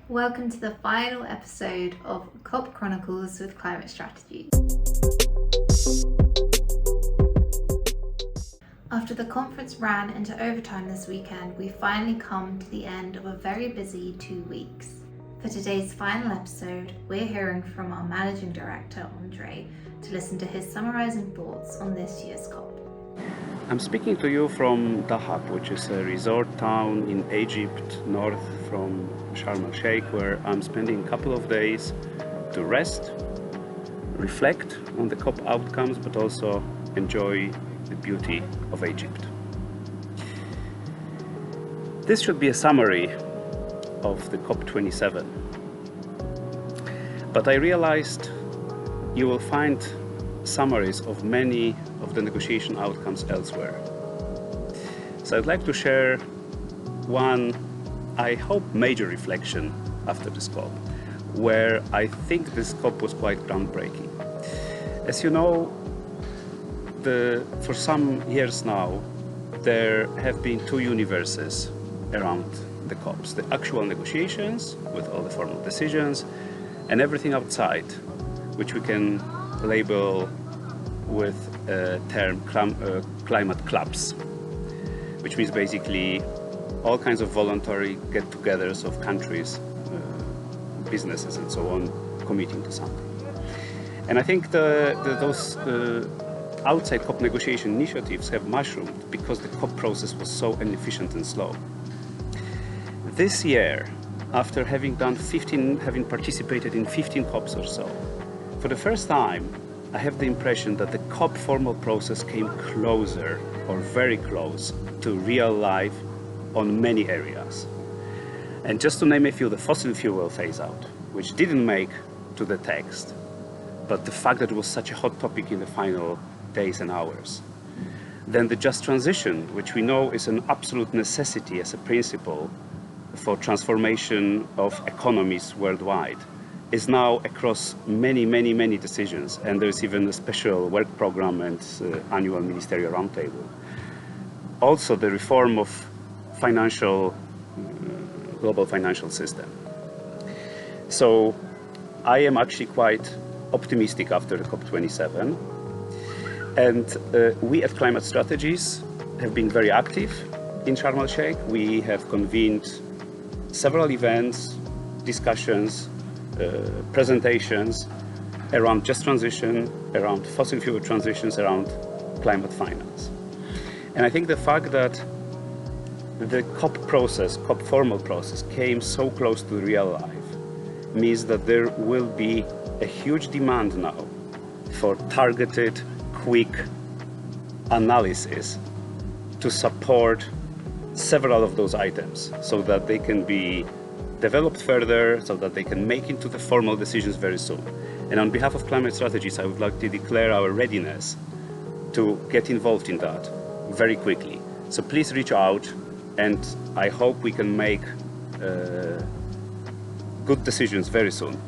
Welcome to the final episode of COP Chronicles with Climate Strategy. After the conference ran into overtime this weekend, we finally come to the end of a very busy 2 weeks. For today's final episode, we're hearing from our Managing Director Andrzej to listen to his summarising thoughts on this year's COP. I'm speaking to you from Dahab, which is a resort town in Egypt, north from Sharm el-Sheikh, where I'm spending a couple of days to rest, reflect on the COP outcomes, but also enjoy the beauty of Egypt. This should be a summary of the COP27, but I realized you will find summaries of many of the negotiation outcomes elsewhere. So I'd like to share one, I hope, major reflection after this COP, where I think this COP was quite groundbreaking. As you know, for some years now, there have been two universes around the COPs: the actual negotiations with all the formal decisions, and everything outside, which we can label with a term climate clubs, which means basically all kinds of voluntary get-togethers of countries, businesses and so on, committing to something. And I think those outside COP negotiation initiatives have mushroomed because the COP process was so inefficient and slow. This year, after having participated in 15 COPs or so, for the first time, I have the impression that the COP formal process came closer, or very close, to real life on many areas. And just to name a few, the fossil fuel phase out, which didn't make to the text, but the fact that it was such a hot topic in the final days and hours. Then the just transition, which we know is an absolute necessity as a principle for transformation of economies worldwide, is now across many decisions, and there's even a special work program and annual ministerial roundtable. Also the reform of global financial system. So I am actually quite optimistic after the COP27, and we at Climate Strategies have been very active in Sharm el-Sheikh. We have convened several events, discussions, presentations around just transition, around fossil fuel transitions, around climate finance. And I think the fact that the COP formal process, came so close to real life means that there will be a huge demand now for targeted, quick analysis to support several of those items so that they can be developed further, so that they can make into the formal decisions very soon. And on behalf of Climate Strategies, I would like to declare our readiness to get involved in that very quickly. So please reach out, and I hope we can make good decisions very soon.